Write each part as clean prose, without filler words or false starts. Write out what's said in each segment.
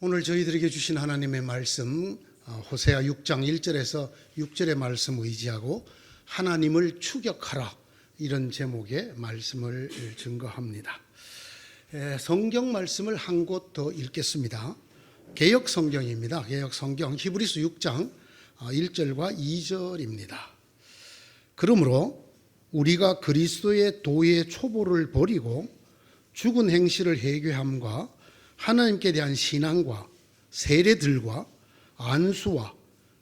오늘 저희들에게 주신 하나님의 말씀 호세아 6장 1절에서 6절의 말씀 의지하고 하나님을 추격하라, 이런 제목의 말씀을 증거합니다. 성경 말씀을 한 곳 더 읽겠습니다. 개역 성경입니다. 개역 성경 히브리서 6장 1절과 2절입니다. 그러므로 우리가 그리스도의 도의 초보를 버리고 죽은 행실을 회개함과 하나님께 대한 신앙과 세례들과 안수와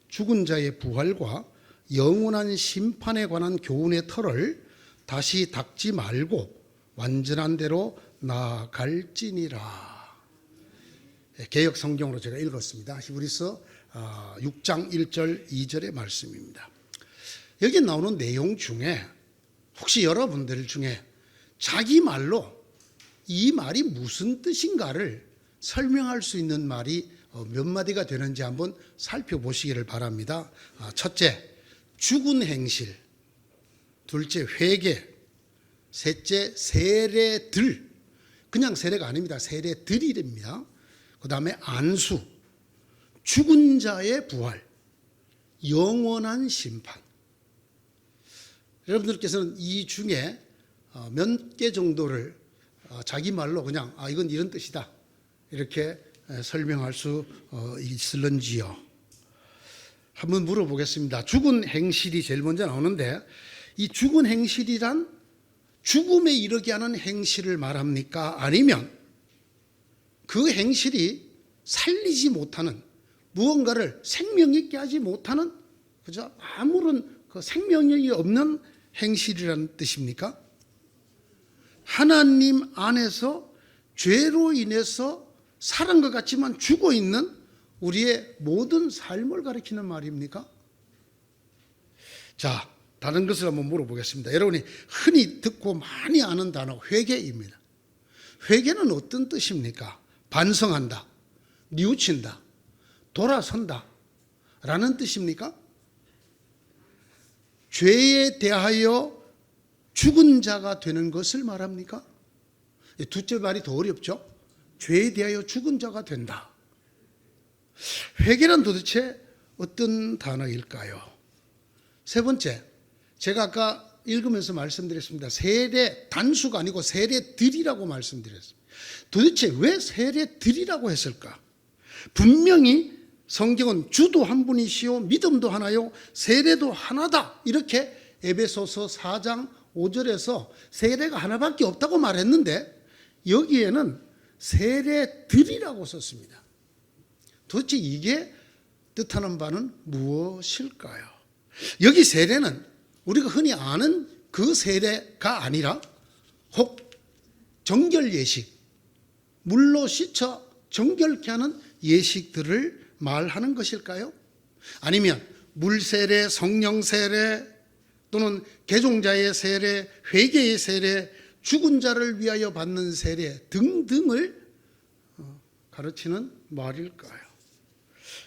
죽은 자의 부활과 영원한 심판에 관한 교훈의 털을 다시 닦지 말고 완전한 대로 나아갈지니라. 개역 성경으로 제가 읽었습니다. 히브리서 6장 1절 2절의 말씀입니다. 여기 나오는 내용 중에 혹시 여러분들 중에 자기 말로 이 말이 무슨 뜻인가를 설명할 수 있는 말이 몇 마디가 되는지 한번 살펴보시기를 바랍니다. 첫째, 죽은 행실. 둘째, 회개. 셋째, 세례들. 그냥 세례가 아닙니다. 세례들이랍니다. 그 다음에 안수, 죽은 자의 부활, 영원한 심판. 여러분들께서는 이 중에 몇 개 정도를 자기 말로 그냥 이건 이런 뜻이다, 이렇게 설명할 수 있을런지요? 한번 물어보겠습니다. 죽은 행실이 제일 먼저 나오는데, 이 죽은 행실이란 죽음에 이르게 하는 행실을 말합니까? 아니면 그 행실이 살리지 못하는, 무언가를 생명 있게 하지 못하는, 그죠? 아무런 그 생명력이 없는 행실이라는 뜻입니까? 하나님 안에서 죄로 인해서 살은 것 같지만 죽어 있는 우리의 모든 삶을 가리키는 말입니까? 자, 다른 것을 한번 물어보겠습니다. 여러분이 흔히 듣고 많이 아는 단어 회개입니다. 회개는 어떤 뜻입니까? 반성한다, 뉘우친다, 돌아선다 라는 뜻입니까? 죄에 대하여 죽은 자가 되는 것을 말합니까? 둘째 말이 더 어렵죠? 죄에 대하여 죽은 자가 된다. 회개는 도대체 어떤 단어일까요? 세 번째, 제가 아까 읽으면서 말씀드렸습니다. 세례 단수가 아니고 세례들이라고 말씀드렸습니다. 도대체 왜 세례들이라고 했을까? 분명히 성경은 주도 한 분이시요 믿음도 하나요 세례도 하나다, 이렇게 에베소서 4장 5절에서 세례가 하나밖에 없다고 말했는데, 여기에는 세례들이라고 썼습니다. 도대체 이게 뜻하는 바는 무엇일까요? 여기 세례는 우리가 흔히 아는 그 세례가 아니라 혹 정결 예식, 물로 씻어 정결케 하는 예식들을 말하는 것일까요? 아니면 물세례, 성령세례, 또는 개종자의 세례, 회개의 세례, 죽은 자를 위하여 받는 세례 등등을 가르치는 말일까요?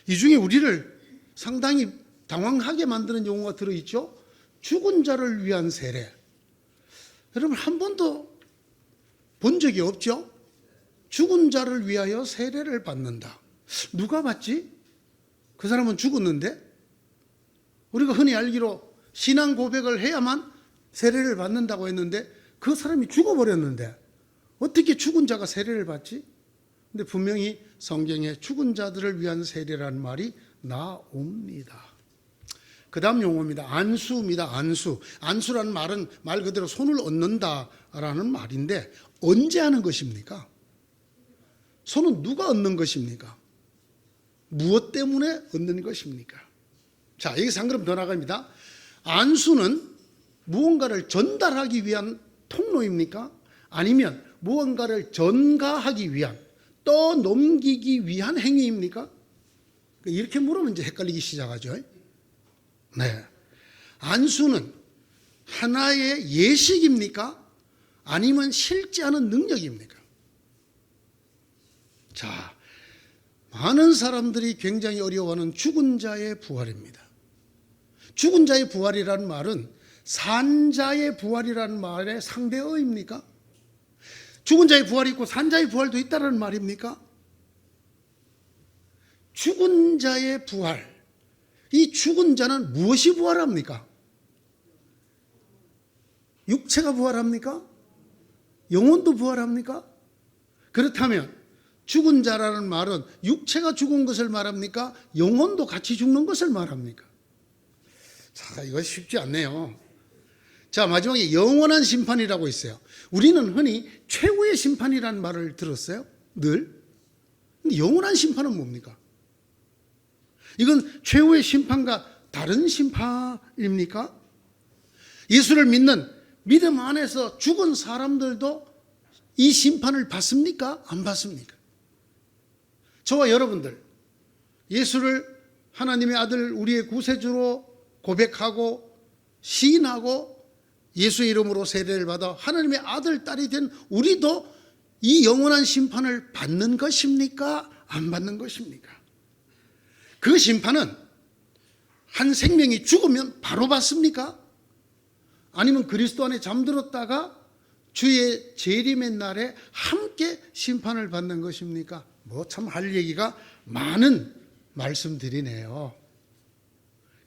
이 중에 우리를 상당히 당황하게 만드는 용어가 들어있죠. 죽은 자를 위한 세례. 여러분 한 번도 본 적이 없죠? 죽은 자를 위하여 세례를 받는다. 누가 받지? 그 사람은 죽었는데? 우리가 흔히 알기로 신앙 고백을 해야만 세례를 받는다고 했는데, 그 사람이 죽어버렸는데 어떻게 죽은 자가 세례를 받지? 근데 분명히 성경에 죽은 자들을 위한 세례라는 말이 나옵니다. 그 다음 용어입니다. 안수입니다. 안수. 안수라는 말은 말 그대로 손을 얹는다라는 말인데, 언제 하는 것입니까? 손은 누가 얹는 것입니까? 무엇 때문에 얹는 것입니까? 자, 여기서 한 걸음 더 나갑니다. 안수는 무언가를 전달하기 위한 통로입니까? 아니면 무언가를 전가하기 위한, 떠넘기기 위한 행위입니까? 이렇게 물으면 이제 헷갈리기 시작하죠. 네. 안수는 하나의 예식입니까? 아니면 실제 하는 능력입니까? 자, 많은 사람들이 굉장히 어려워하는 죽은 자의 부활입니다. 죽은 자의 부활이라는 말은 산자의 부활이라는 말의 상대어입니까? 죽은 자의 부활이 있고 산자의 부활도 있다는 말입니까? 죽은 자의 부활. 이 죽은 자는 무엇이 부활합니까? 육체가 부활합니까? 영혼도 부활합니까? 그렇다면 죽은 자라는 말은 육체가 죽은 것을 말합니까? 영혼도 같이 죽는 것을 말합니까? 자, 이거 쉽지 않네요. 자, 마지막에 영원한 심판이라고 있어요. 우리는 흔히 최후의 심판이라는 말을 들었어요. 늘. 근데 영원한 심판은 뭡니까? 이건 최후의 심판과 다른 심판입니까? 예수를 믿는 믿음 안에서 죽은 사람들도 이 심판을 받습니까? 안 받습니까? 저와 여러분들, 예수를 하나님의 아들, 우리의 구세주로 고백하고 시인하고 예수의 이름으로 세례를 받아 하나님의 아들, 딸이 된 우리도 이 영원한 심판을 받는 것입니까? 안 받는 것입니까? 그 심판은 한 생명이 죽으면 바로 받습니까? 아니면 그리스도 안에 잠들었다가 주의 재림의 날에 함께 심판을 받는 것입니까? 뭐 참 할 얘기가 많은 말씀드리네요.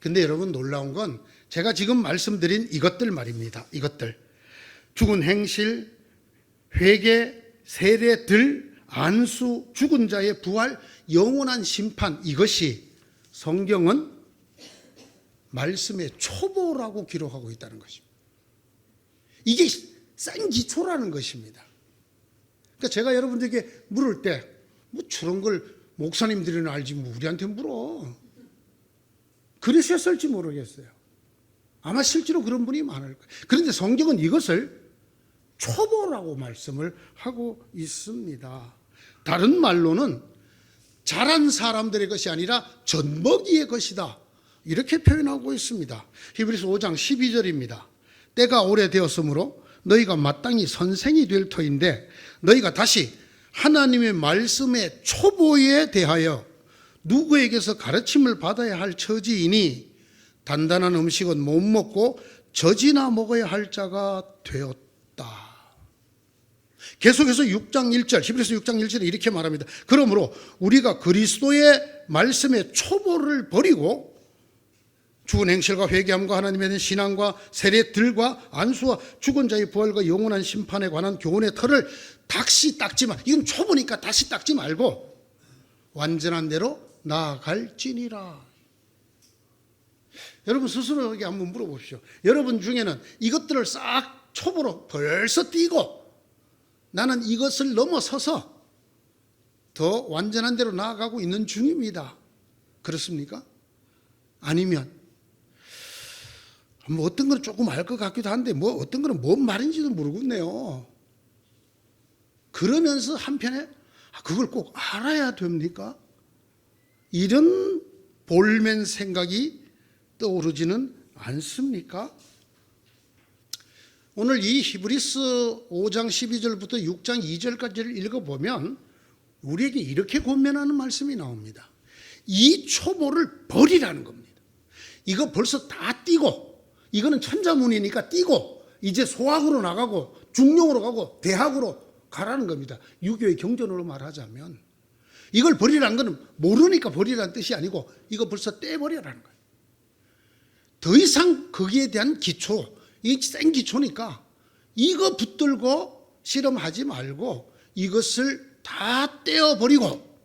근데 여러분 놀라운 건 제가 지금 말씀드린 이것들 말입니다. 이것들. 죽은 행실, 회개, 세례들, 안수, 죽은 자의 부활, 영원한 심판, 이것이 성경은 말씀의 초보라고 기록하고 있다는 것입니다. 이게 센 기초라는 것입니다. 그러니까 제가 여러분들에게 물을 때 뭐 저런 걸 목사님들이나 알지 뭐 우리한테 물어. 그러셨을지 모르겠어요. 아마 실제로 그런 분이 많을 거예요. 그런데 성경은 이것을 초보라고 말씀을 하고 있습니다. 다른 말로는 자란 사람들의 것이 아니라 젖먹이의 것이다. 이렇게 표현하고 있습니다. 히브리서 5장 12절입니다. 때가 오래되었으므로 너희가 마땅히 선생이 될 터인데 너희가 다시 하나님의 말씀의 초보에 대하여 누구에게서 가르침을 받아야 할 처지이니 단단한 음식은 못 먹고 젖이나 먹어야 할 자가 되었다. 계속해서 6장 1절, 히브리서 6장 1절에 이렇게 말합니다. 그러므로 우리가 그리스도의 말씀의 초보를 버리고 죽은 행실과 회개함과 하나님에 대한 신앙과 세례들과 안수와 죽은 자의 부활과 영원한 심판에 관한 교훈의 틀을 다시 닦지 마. 이건 초보니까 다시 닦지 말고 완전한 대로 나아갈지니라. 여러분 스스로에게 한번 물어보십시오. 여러분 중에는 이것들을 싹 초보로 벌써 띄고 나는 이것을 넘어서서 더 완전한 대로 나아가고 있는 중입니다. 그렇습니까? 아니면 뭐 어떤 건 조금 알 것 같기도 한데 뭐 어떤 거는 뭔 말인지도 모르겠네요. 그러면서 한편에 그걸 꼭 알아야 됩니까? 이런 볼멘 생각이 떠오르지는 않습니까? 오늘 이 히브리서 5장 12절부터 6장 2절까지를 읽어보면 우리에게 이렇게 권면하는 말씀이 나옵니다. 이 초보를 버리라는 겁니다. 이거 벌써 다 띄고 이거는 천자문이니까 띄고 이제 소학으로 나가고 중용으로 가고 대학으로 가라는 겁니다. 유교의 경전으로 말하자면 이걸 버리라는 것은 모르니까 버리라는 뜻이 아니고 이거 벌써 떼버리라는 거예요. 더 이상 거기에 대한 기초, 이 센 기초니까 이거 붙들고 실험하지 말고 이것을 다 떼어버리고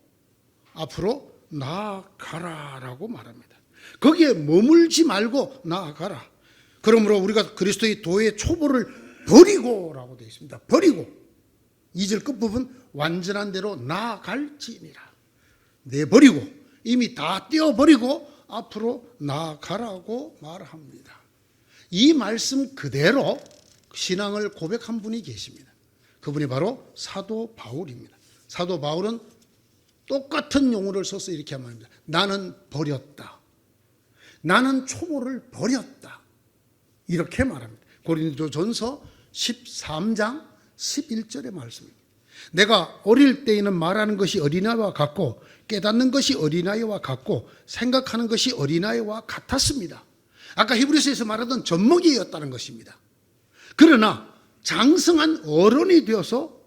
앞으로 나아가라라고 말합니다. 거기에 머물지 말고 나아가라. 그러므로 우리가 그리스도의 도의 초보를 버리고라고 되어 있습니다. 버리고 2절 끝부분 완전한 대로 나아갈지니라. 내버리고 이미 다 떼어버리고 앞으로 나아가라고 말합니다. 이 말씀 그대로 신앙을 고백한 분이 계십니다. 그분이 바로 사도 바울입니다. 사도 바울은 똑같은 용어를 써서 이렇게 말합니다. 나는 버렸다. 나는 초보를 버렸다. 이렇게 말합니다. 고린도전서 13장 11절의 말씀입니다. 내가 어릴 때에는 말하는 것이 어린아이와 같고 깨닫는 것이 어린아이와 같고 생각하는 것이 어린아이와 같았습니다. 아까 히브리서에서 말하던 젖먹이였다는 것입니다. 그러나 장성한 어른이 되어서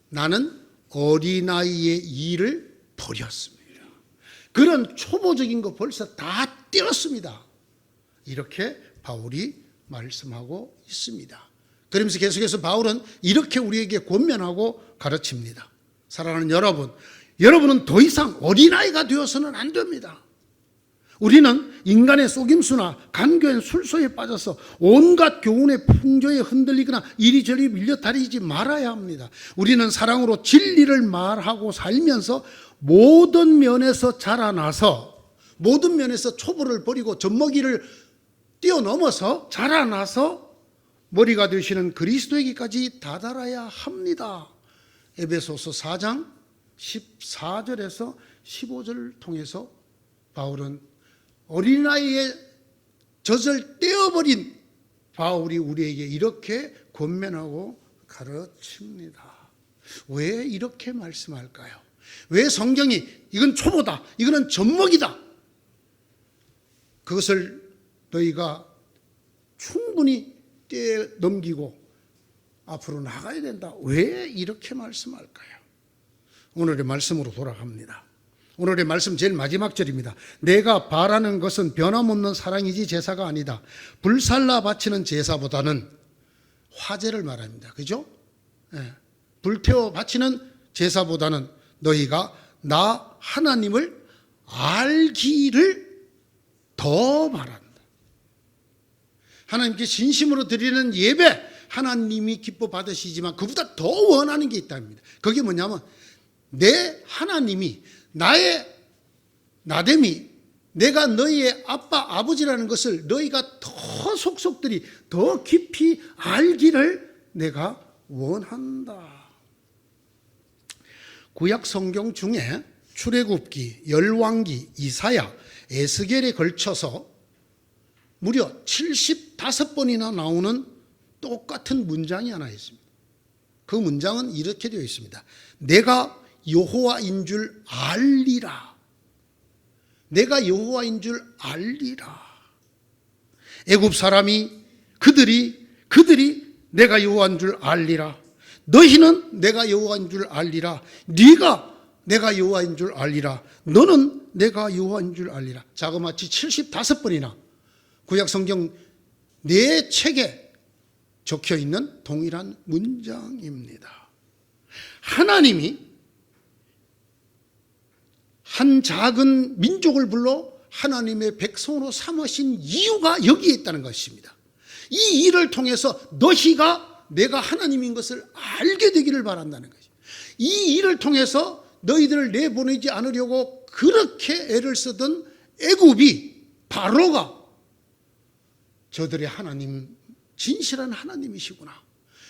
나는 어린아이의 일을 버렸습니다. 그런 초보적인 거 벌써 다 떼었습니다. 이렇게 바울이 말씀하고 있습니다. 그러면서 계속해서 바울은 이렇게 우리에게 권면하고 가르칩니다. 사랑하는 여러분, 여러분은 더 이상 어린아이가 되어서는 안 됩니다. 우리는 인간의 속임수나 간교한 술소에 빠져서 온갖 교훈의 풍조에 흔들리거나 이리저리 밀려다니지 말아야 합니다. 우리는 사랑으로 진리를 말하고 살면서 모든 면에서 자라나서, 모든 면에서 초보를 버리고 젖먹이를 뛰어넘어서 자라나서 머리가 되시는 그리스도에게까지 다다라야 합니다. 에베소서 4장 14절에서 15절을 통해서 바울은 어린아이의 젖을 떼어버린 바울이 우리에게 이렇게 권면하고 가르칩니다. 왜 이렇게 말씀할까요? 왜 성경이 이건 초보다, 이거는 젖먹이다, 그것을 너희가 충분히 떼넘기고 앞으로 나가야 된다, 왜 이렇게 말씀할까요? 오늘의 말씀으로 돌아갑니다. 오늘의 말씀 제일 마지막 절입니다. 내가 바라는 것은 변함없는 사랑이지 제사가 아니다. 불살라 바치는 제사보다는 화제를 말합니다. 그죠? 예. 불태워 바치는 제사보다는 너희가 나 하나님을 알기를 더 바란다. 하나님께 진심으로 드리는 예배, 하나님이 기뻐 받으시지만 그보다 더 원하는 게 있답니다. 그게 뭐냐면 내 하나님이 나의 나됨이 내가 너희의 아빠 아버지라는 것을 너희가 더 속속들이 더 깊이 알기를 내가 원한다. 구약 성경 중에 출애굽기, 열왕기, 이사야, 에스겔에 걸쳐서 무려 75번이나 나오는 똑같은 문장이 하나 있습니다. 그 문장은 이렇게 되어 있습니다. 내가 여호와인 줄 알리라. 내가 여호와인 줄 알리라. 애굽 사람이 그들이 내가 여호와인 줄 알리라. 너희는 내가 여호와인 줄 알리라. 네가 내가 여호와인 줄 알리라. 너는 내가 여호와인 줄 알리라. 자그마치 75번이나 구약 성경 4책에 적혀 있는 동일한 문장입니다. 하나님이 한 작은 민족을 불러 하나님의 백성으로 삼으신 이유가 여기에 있다는 것입니다. 이 일을 통해서 너희가 내가 하나님인 것을 알게 되기를 바란다는 것입니다. 이 일을 통해서 너희들을 내보내지 않으려고 그렇게 애를 쓰던 애굽이, 바로가 저들의 하나님, 진실한 하나님이시구나,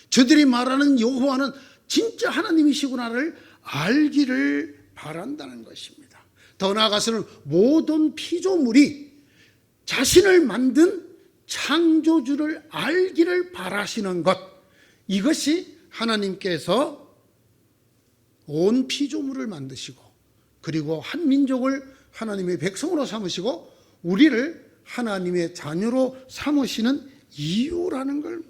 저들이 말하는 여호와는 진짜 하나님이시구나를 알기를 바란다는 것입니다. 더 나아가서는 모든 피조물이 자신을 만든 창조주를 알기를 바라시는 것, 이것이 하나님께서 온 피조물을 만드시고 그리고 한 민족을 하나님의 백성으로 삼으시고 우리를 하나님의 자녀로 삼으시는 이유라는 걸,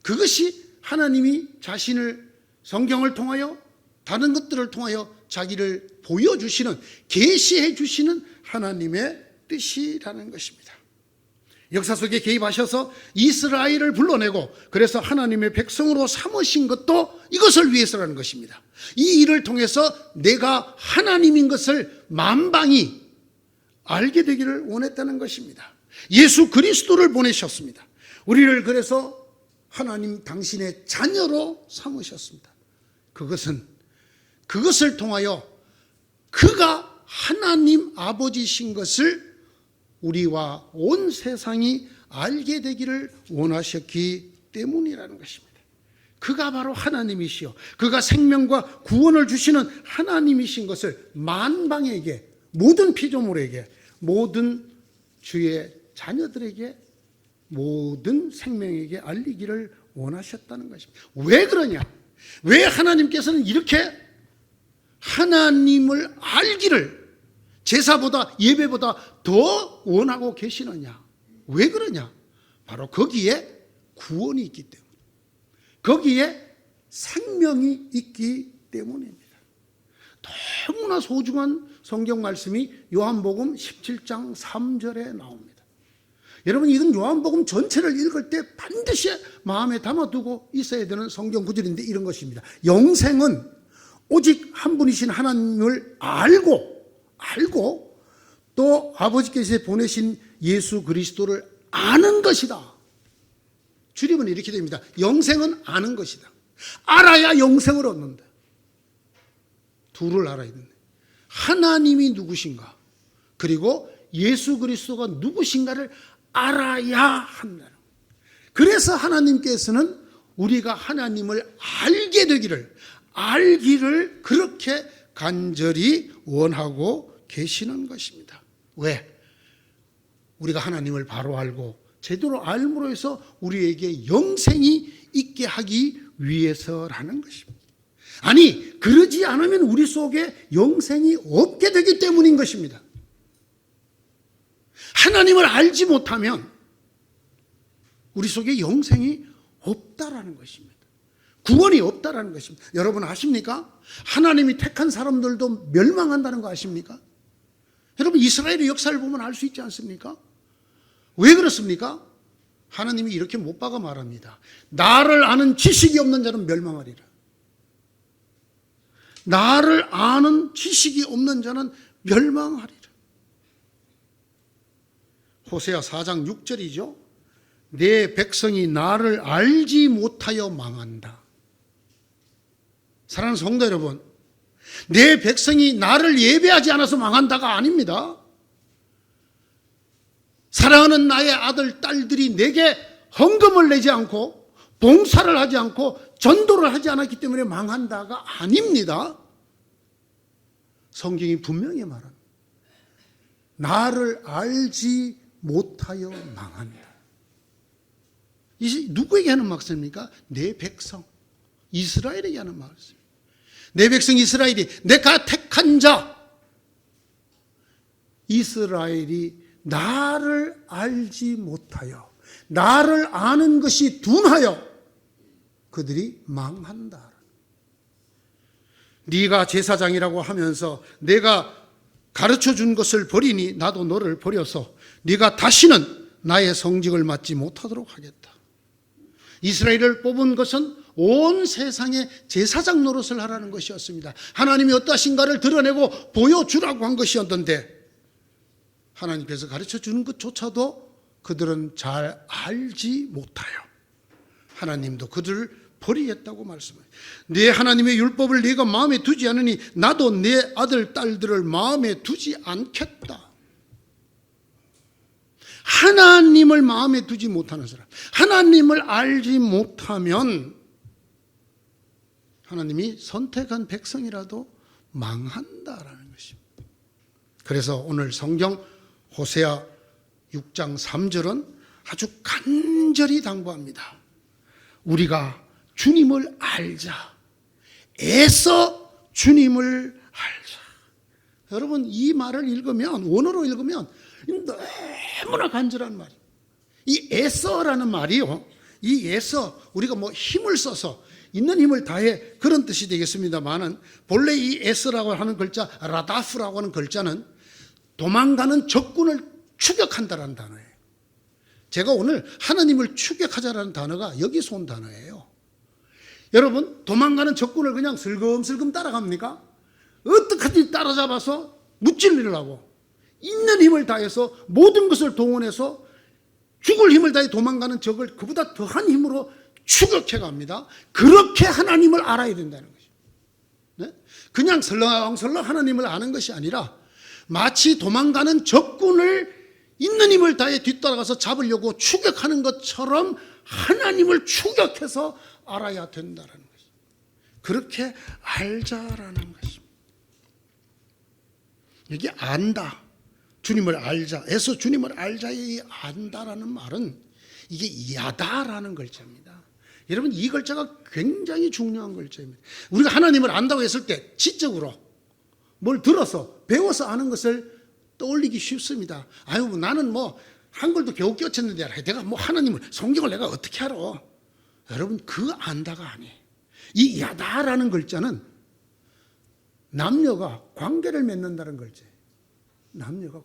그것이 하나님이 자신을 성경을 통하여 다른 것들을 통하여 자기를 보여주시는, 계시해 주시는 하나님의 뜻이라는 것입니다. 역사 속에 개입하셔서 이스라엘을 불러내고 그래서 하나님의 백성으로 삼으신 것도 이것을 위해서라는 것입니다. 이 일을 통해서 내가 하나님인 것을 만방이 알게 되기를 원했다는 것입니다. 예수 그리스도를 보내셨습니다. 우리를 그래서 하나님 당신의 자녀로 삼으셨습니다. 그것을 통하여 그가 하나님 아버지신 것을 우리와 온 세상이 알게 되기를 원하셨기 때문이라는 것입니다. 그가 바로 하나님이시요, 그가 생명과 구원을 주시는 하나님이신 것을 만방에게, 모든 피조물에게, 모든 주의 자녀들에게, 모든 생명에게 알리기를 원하셨다는 것입니다. 왜 그러냐? 왜 하나님께서는 이렇게 하나님을 알기를 제사보다, 예배보다 더 원하고 계시느냐? 왜 그러냐? 바로 거기에 구원이 있기 때문에, 거기에 생명이 있기 때문입니다. 너무나 소중한 성경 말씀이 요한복음 17장 3절에 나옵니다. 여러분, 이건 요한복음 전체를 읽을 때 반드시 마음에 담아두고 있어야 되는 성경 구절인데 이런 것입니다. 영생은 오직 한 분이신 하나님을 알고 또 아버지께서 보내신 예수 그리스도를 아는 것이다. 줄이면 이렇게 됩니다. 영생은 아는 것이다. 알아야 영생을 얻는다. 둘을 알아야 된다. 하나님이 누구신가, 그리고 예수 그리스도가 누구신가를 알아야 한다. 그래서 하나님께서는 우리가 하나님을 알기를 그렇게 간절히 원하고 계시는 것입니다. 왜? 우리가 하나님을 바로 알고 제대로 알므로 해서 우리에게 영생이 있게 하기 위해서라는 것입니다. 아니, 그러지 않으면 우리 속에 영생이 없게 되기 때문인 것입니다. 하나님을 알지 못하면 우리 속에 영생이 없다라는 것입니다. 구원이 없다라는 것입니다. 여러분 아십니까? 하나님이 택한 사람들도 멸망한다는 거 아십니까? 여러분, 이스라엘의 역사를 보면 알 수 있지 않습니까? 왜 그렇습니까? 하나님이 이렇게 못 박아 말합니다. 나를 아는 지식이 없는 자는 멸망하리라. 나를 아는 지식이 없는 자는 멸망하리라. 호세아 4장 6절이죠. 내 백성이 나를 알지 못하여 망한다. 사랑하는 성도 여러분, 내 백성이 나를 예배하지 않아서 망한다가 아닙니다. 사랑하는 나의 아들, 딸들이 내게 헌금을 내지 않고 봉사를 하지 않고 전도를 하지 않았기 때문에 망한다가 아닙니다. 성경이 분명히 말합니다. 나를 알지 못하여 망한다. 이제 누구에게 하는 말씀입니까? 내 백성 이스라엘에게 하는 말씀. 내 백성 이스라엘이, 내가 택한 자 이스라엘이 나를 알지 못하여, 나를 아는 것이 둔하여 그들이 망한다. 네가 제사장이라고 하면서 내가 가르쳐 준 것을 버리니 나도 너를 버려서 네가 다시는 나의 성직을 맡지 못하도록 하겠다. 이스라엘을 뽑은 것은 온 세상에 제사장 노릇을 하라는 것이었습니다. 하나님이 어떠하신가를 드러내고 보여주라고 한 것이었는데, 하나님께서 가르쳐 주는 것조차도 그들은 잘 알지 못하여 하나님도 그들을 버리겠다고 말씀해요. 네 하나님의 율법을 네가 마음에 두지 않으니 나도 네 아들 딸들을 마음에 두지 않겠다. 하나님을 마음에 두지 못하는 사람, 하나님을 알지 못하면 하나님이 선택한 백성이라도 망한다라는 것입니다. 그래서 오늘 성경 호세아 6장 3절은 아주 간절히 당부합니다. 우리가 주님을 알자. 애써 주님을 알자. 여러분, 이 말을 읽으면, 원어로 읽으면 너무나 간절한 말이에요. 이 애써라는 말이요, 이 애써, 우리가 뭐 힘을 써서 있는 힘을 다해 그런 뜻이 되겠습니다만은, 본래 이 애써라고 하는 글자, 라다프라고 하는 글자는 도망가는 적군을 추격한다라는 단어예요. 제가 오늘 하나님을 추격하자라는 단어가 여기서 온 단어예요. 여러분, 도망가는 적군을 그냥 슬금슬금 따라갑니까? 어떻게든 따라잡아서 무찔리려고 있는 힘을 다해서 모든 것을 동원해서 죽을 힘을 다해 도망가는 적을 그보다 더한 힘으로 추격해 갑니다. 그렇게 하나님을 알아야 된다는 것이죠. 네? 그냥 설렁설렁 하나님을 아는 것이 아니라 마치 도망가는 적군을 있는 힘을 다해 뒤따라가서 잡으려고 추격하는 것처럼 하나님을 추격해서 알아야 된다는 것입니다. 그렇게 알자라는 것입니다. 여기 안다, 주님을 알자, 애써 주님을 알자의 안다라는 말은 이게 야다라는 글자입니다. 여러분, 이 글자가 굉장히 중요한 글자입니다. 우리가 하나님을 안다고 했을 때 지적으로 뭘 들어서 배워서 아는 것을 떠올리기 쉽습니다. 아유, 나는 뭐 한글도 겨우 껴쳤는데 내가 뭐 하나님을, 성경을 내가 어떻게 알아? 여러분, 그 안다가 아니에요. 이 야다라는 글자는 남녀가 관계를 맺는다는 걸지. 남녀가.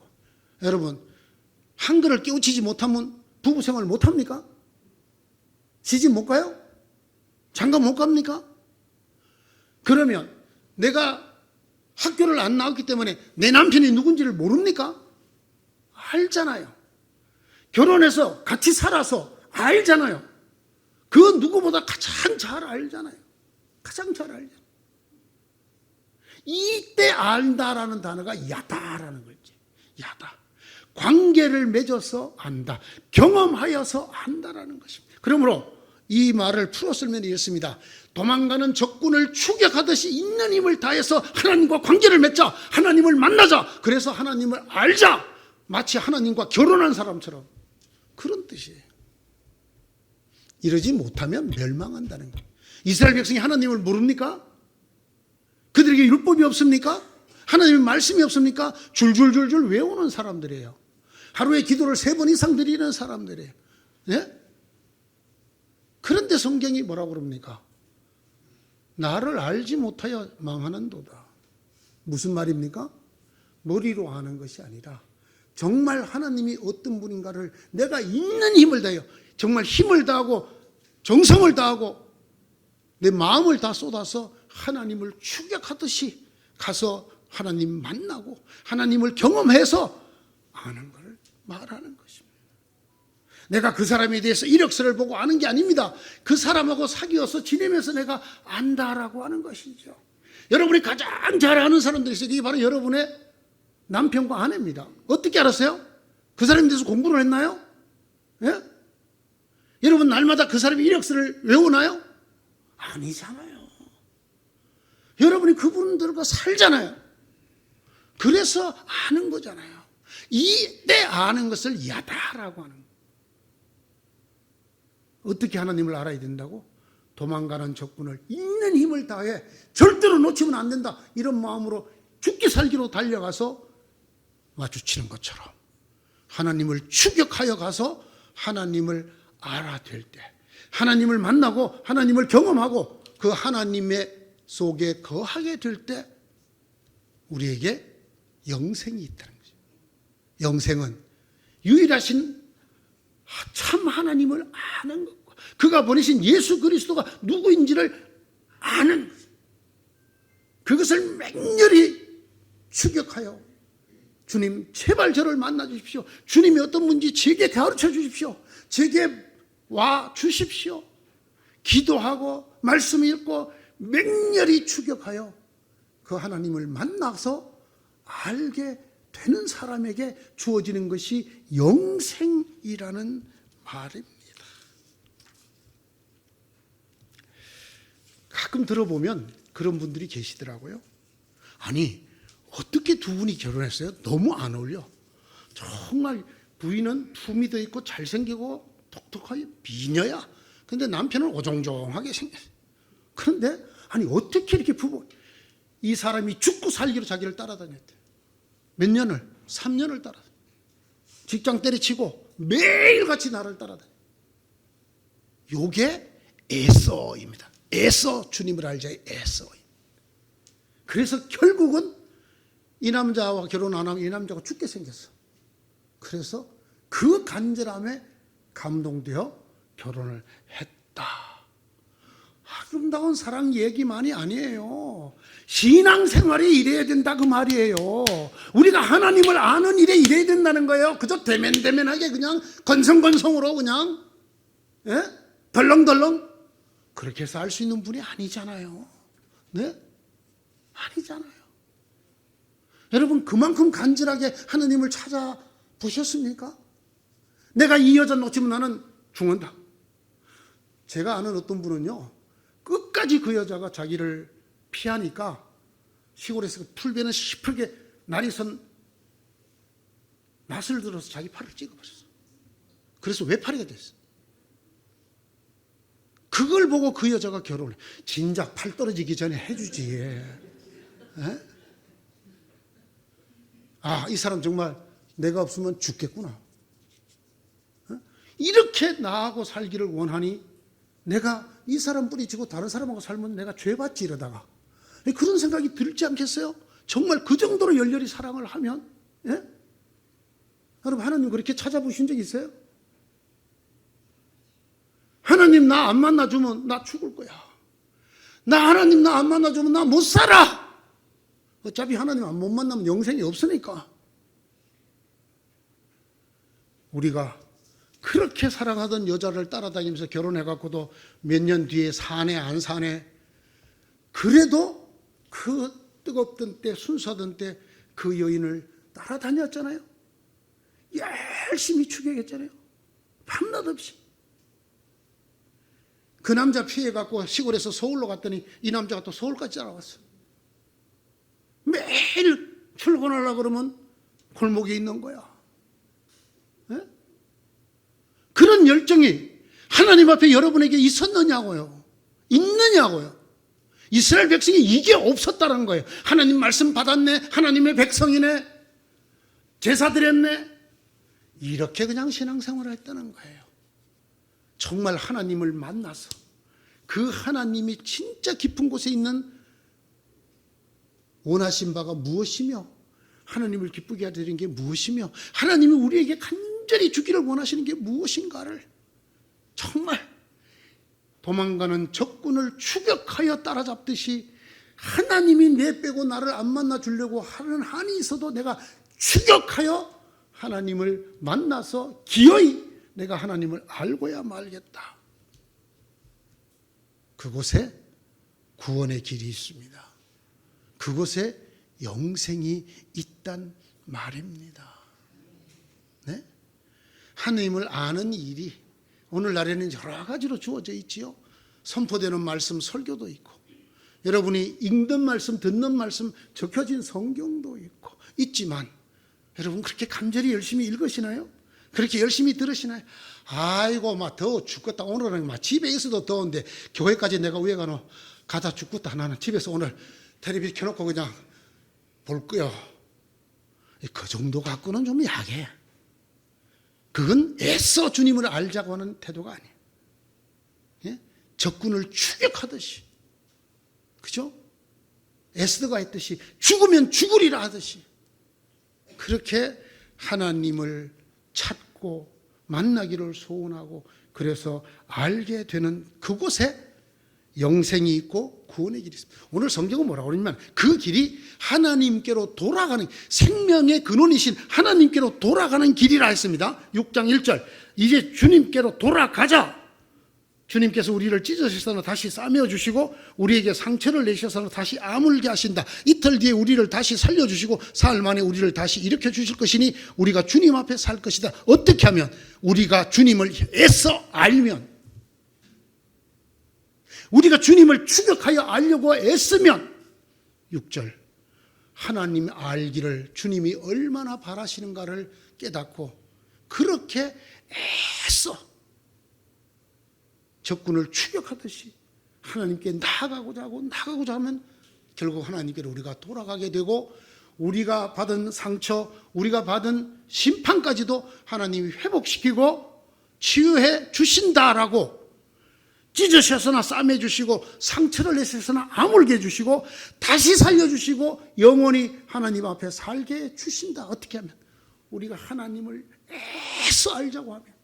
여러분, 한글을 깨우치지 못하면 부부 생활 못합니까? 시집 못 가요? 장가 못 갑니까? 그러면 내가 학교를 안 나왔기 때문에 내 남편이 누군지를 모릅니까? 알잖아요. 결혼해서 같이 살아서 알잖아요. 그 누구보다 가장 잘 알잖아요. 가장 잘 알잖아요. 이때 안다라는 단어가 야다라는 거지. 야다. 관계를 맺어서 안다. 경험하여서 안다라는 것입니다. 그러므로 이 말을 풀어 쓰면 이렇습니다. 도망가는 적군을 추격하듯이 있는 힘을 다해서 하나님과 관계를 맺자. 하나님을 만나자. 그래서 하나님을 알자. 마치 하나님과 결혼한 사람처럼. 그런 뜻이에요. 이러지 못하면 멸망한다는 거예요. 이스라엘 백성이 하나님을 모릅니까? 그들에게 율법이 없습니까? 하나님의 말씀이 없습니까? 줄줄줄줄 외우는 사람들이에요. 하루에 기도를 3번 이상 드리는 사람들이에요. 네? 그런데 성경이 뭐라고 그럽니까? 나를 알지 못하여 망하는도다. 무슨 말입니까? 머리로 아는 것이 아니라 정말 하나님이 어떤 분인가를 내가 있는 힘을 다해요. 정말 힘을 다하고 정성을 다하고 내 마음을 다 쏟아서 하나님을 추격하듯이 가서 하나님 만나고 하나님을 경험해서 아는 것을 말하는 것입니다. 내가 그 사람에 대해서 이력서를 보고 아는 게 아닙니다. 그 사람하고 사귀어서 지내면서 내가 안다라고 하는 것이죠. 여러분이 가장 잘 아는 사람들이 있어요. 이게 바로 여러분의 남편과 아내입니다. 어떻게 알았어요? 그 사람에 대해서 공부를 했나요? 예? 여러분 날마다 그 사람의 이력서를 외우나요? 아니잖아요. 여러분이 그분들과 살잖아요. 그래서 아는 거잖아요. 이때 아는 것을 야다라고 하는 거예요. 어떻게 하나님을 알아야 된다고? 도망가는 적군을 있는 힘을 다해 절대로 놓치면 안 된다. 이런 마음으로 죽기 살기로 달려가서 마주치는 것처럼 하나님을 추격하여 가서 하나님을 알아댈 때, 하나님을 만나고 하나님을 경험하고 그 하나님의 속에 거하게 될 때 우리에게 영생이 있다는 거죠. 영생은 유일하신 참 하나님을 아는 것과 그가 보내신 예수 그리스도가 누구인지를 아는 그것을 맹렬히 추격하여 주님 제발 저를 만나 주십시오. 주님이 어떤 분인지 제게 가르쳐 주십시오. 제게 와 주십시오. 기도하고 말씀 읽고 맹렬히 추격하여 그 하나님을 만나서 알게 되는 사람에게 주어지는 것이 영생이라는 말입니다. 가끔 들어보면 그런 분들이 계시더라고요. 아니 어떻게 두 분이 결혼했어요? 너무 안 어울려. 정말 부인은 품위도 있고 잘생기고 독특하게 미녀야. 근데 남편은 오종종하게 생겼어요. 그런데 아니 어떻게 이렇게 부부 이 사람이 죽고 살기로 자기를 따라다녔대. 몇 년을? 3년을 따라다녔. 직장 때려치고 매일같이 나를 따라다녔. 요게 에서입니다. 에서 주님을 알자의 에서. 그래서 결국은 이 남자와 결혼 안 하면 이 남자가 죽게 생겼어. 그래서 그 간절함에 감동되어 결혼을 했다. 아름다운 사랑 얘기만이 아니에요. 신앙생활이 이래야 된다 그 말이에요. 우리가 하나님을 아는 일에 이래야 된다는 거예요. 그저 대면대면하게 그냥 건성건성으로 그냥 덜렁덜렁 그렇게 해서 알 수 있는 분이 아니잖아요. 네? 아니잖아요. 여러분 그만큼 간절하게 하나님을 찾아보셨습니까? 내가 이 여자 놓치면 나는 죽는다. 제가 아는 어떤 분은요 끝까지 그 여자가 자기를 피하니까 시골에서 풀베는 시퍼게 날이 선 낫을 들어서 자기 팔을 찍어버렸어. 그래서 외파리가 됐어. 그걸 보고 그 여자가 결혼을 진작 팔 떨어지기 전에 해주지. 아, 이 사람 정말 내가 없으면 죽겠구나. 이렇게 나하고 살기를 원하니 내가 이 사람 뿌리치고 다른 사람하고 살면 내가 죄받지 이러다가 그런 생각이 들지 않겠어요? 정말 그 정도로 열렬히 사랑을 하면, 예? 여러분, 하나님 그렇게 찾아보신 적 있어요? 하나님 나 안 만나주면 나 죽을 거야. 하나님 나 안 만나주면 나 못 살아. 어차피 하나님 못 만나면 영생이 없으니까. 우리가 그렇게 사랑하던 여자를 따라다니면서 결혼해갖고도 몇 년 뒤에 사내 안 사내, 그래도 그 뜨겁던 때, 순수하던 때 그 여인을 따라다녔잖아요. 열심히 추격했잖아요. 밤낮 없이. 그 남자 피해갖고 시골에서 서울로 갔더니 이 남자가 또 서울까지 따라왔어. 매일 출근하려고 그러면 골목에 있는 거야. 네? 그런 열정이 하나님 앞에 여러분에게 있었느냐고요. 있느냐고요. 이스라엘 백성이 이게 없었다는 거예요. 하나님 말씀 받았네. 하나님의 백성이네. 제사 드렸네. 이렇게 그냥 신앙생활을 했다는 거예요. 정말 하나님을 만나서 그 하나님이 진짜 깊은 곳에 있는 원하신 바가 무엇이며, 하나님을 기쁘게 하시는 게 무엇이며, 하나님이 우리에게 간절히 주기를 원하시는 게 무엇인가를 정말 도망가는 적군을 추격하여 따라잡듯이 하나님이 내 빼고 나를 안 만나 주려고 하는 한이 있어도 내가 추격하여 하나님을 만나서 기어이 내가 하나님을 알고야 말겠다. 그곳에 구원의 길이 있습니다. 그곳에 영생이 있단 말입니다. 네? 하나님을 아는 일이 오늘날에는 여러 가지로 주어져 있지요. 선포되는 말씀, 설교도 있고, 여러분이 읽는 말씀, 듣는 말씀, 적혀진 성경도 있고 있지만, 여러분 그렇게 간절히 열심히 읽으시나요? 그렇게 열심히 들으시나요? 아이고 막 더워 죽겠다. 오늘은 막 집에 있어도 더운데 교회까지 내가 왜 가노? 가다 죽겠다. 나는 집에서 오늘 텔레비전 켜놓고 그냥 볼 거야. 그 정도 갖고는 좀 약해. 그건 애써 주님을 알자고 하는 태도가 아니에요. 예? 적군을 추격하듯이, 그죠? 에스더가 했듯이 죽으면 죽으리라 하듯이 그렇게 하나님을 찾고 만나기를 소원하고, 그래서 알게 되는 그곳에 영생이 있고 구원의 길이 있습니다. 오늘 성경은 뭐라고 그러냐면 그 길이 하나님께로 돌아가는, 생명의 근원이신 하나님께로 돌아가는 길이라 했습니다. 6장 1절. 이제 주님께로 돌아가자. 주님께서 우리를 찢으셔서는 다시 싸매어 주시고 우리에게 상처를 내셔서는 다시 아물게 하신다. 이틀 뒤에 우리를 다시 살려주시고 사흘 만에 우리를 다시 일으켜 주실 것이니 우리가 주님 앞에 살 것이다. 어떻게 하면? 우리가 주님을 애써 알면, 우리가 주님을 추격하여 알려고 애쓰면, 6절, 하나님 알기를 주님이 얼마나 바라시는가를 깨닫고 그렇게 애써 적군을 추격하듯이 하나님께 나아가고자 하면 결국 하나님께로 우리가 돌아가게 되고, 우리가 받은 상처, 우리가 받은 심판까지도 하나님이 회복시키고 치유해 주신다라고, 찢으셔서나 싸매 주시고 상처를 내셔서나 아물게 해주시고 다시 살려주시고 영원히 하나님 앞에 살게 해주신다. 어떻게 하면? 우리가 하나님을 애써 알자고 하면,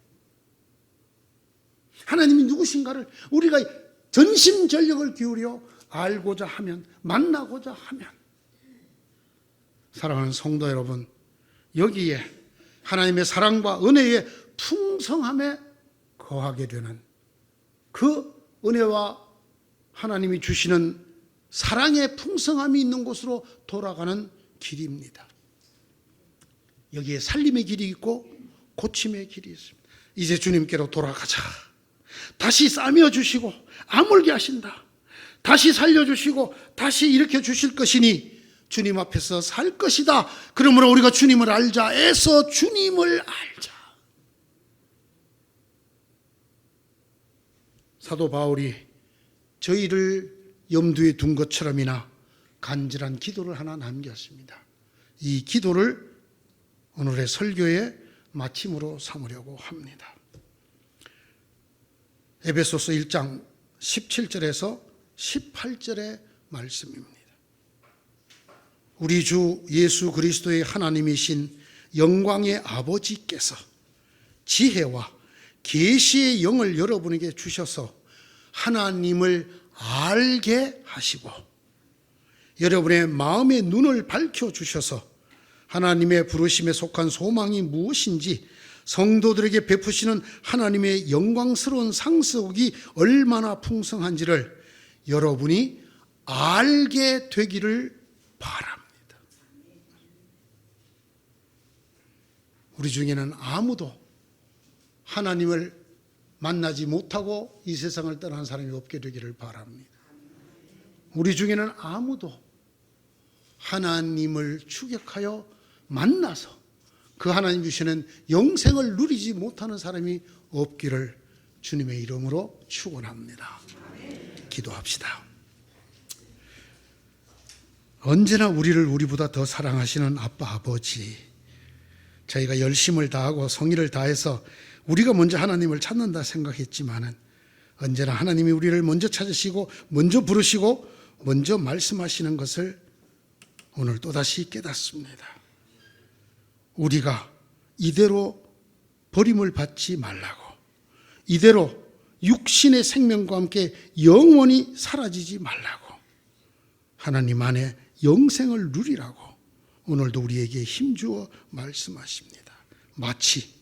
하나님이 누구신가를 우리가 전심전력을 기울여 알고자 하면, 만나고자 하면, 사랑하는 성도 여러분, 여기에 하나님의 사랑과 은혜의 풍성함에 거하게 되는 그 은혜와 하나님이 주시는 사랑의 풍성함이 있는 곳으로 돌아가는 길입니다. 여기에 살림의 길이 있고 고침의 길이 있습니다. 이제 주님께로 돌아가자. 다시 싸매어 주시고 아물게 하신다. 다시 살려주시고 다시 일으켜 주실 것이니 주님 앞에서 살 것이다. 그러므로 우리가 주님을 알자. 애써 주님을 알자. 사도 바울이 저희를 염두에 둔 것처럼이나 간절한 기도를 하나 남겼습니다. 이 기도를 오늘의 설교의 마침으로 삼으려고 합니다. 에베소서 1장 17절에서 18절의 말씀입니다. 우리 주 예수 그리스도의 하나님이신 영광의 아버지께서 지혜와 계시의 영을 여러분에게 주셔서 하나님을 알게 하시고 여러분의 마음의 눈을 밝혀주셔서 하나님의 부르심에 속한 소망이 무엇인지 성도들에게 베푸시는 하나님의 영광스러운 상속이 얼마나 풍성한지를 여러분이 알게 되기를 바랍니다. 우리 중에는 아무도 하나님을 만나지 못하고 이 세상을 떠난 사람이 없게 되기를 바랍니다. 우리 중에는 아무도 하나님을 추격하여 만나서 그 하나님 주시는 영생을 누리지 못하는 사람이 없기를 주님의 이름으로 축원합니다. 기도합시다. 언제나 우리를 우리보다 더 사랑하시는 아빠 아버지, 저희가 열심을 다하고 성의를 다해서 우리가 먼저 하나님을 찾는다 생각했지만은 언제나 하나님이 우리를 먼저 찾으시고 먼저 부르시고 먼저 말씀하시는 것을 오늘 또다시 깨닫습니다. 우리가 이대로 버림을 받지 말라고, 이대로 육신의 생명과 함께 영원히 사라지지 말라고, 하나님 안에 영생을 누리라고 오늘도 우리에게 힘주어 말씀하십니다. 마치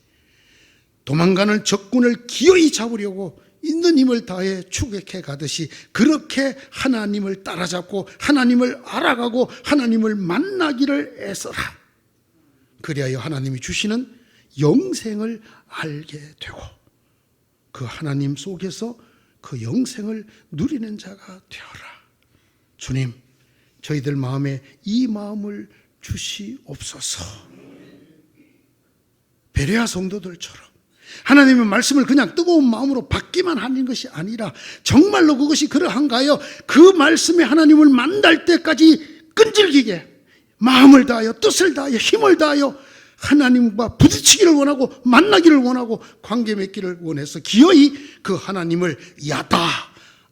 도망가는 적군을 기어이 잡으려고 있는 힘을 다해 추격해 가듯이 그렇게 하나님을 따라잡고 하나님을 알아가고 하나님을 만나기를 애써라. 그리하여 하나님이 주시는 영생을 알게 되고 그 하나님 속에서 그 영생을 누리는 자가 되어라. 주님, 저희들 마음에 이 마음을 주시옵소서. 베레아 성도들처럼 하나님의 말씀을 그냥 뜨거운 마음으로 받기만 하는 것이 아니라 정말로 그것이 그러한가요? 그 말씀에 하나님을 만날 때까지 끈질기게 마음을 다하여 뜻을 다하여 힘을 다하여 하나님과 부딪히기를 원하고 만나기를 원하고 관계 맺기를 원해서 기어이 그 하나님을 야다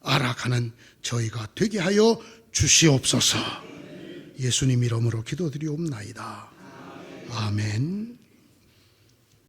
알아가는 저희가 되게 하여 주시옵소서. 예수님 이름으로 기도드리옵나이다. 아멘.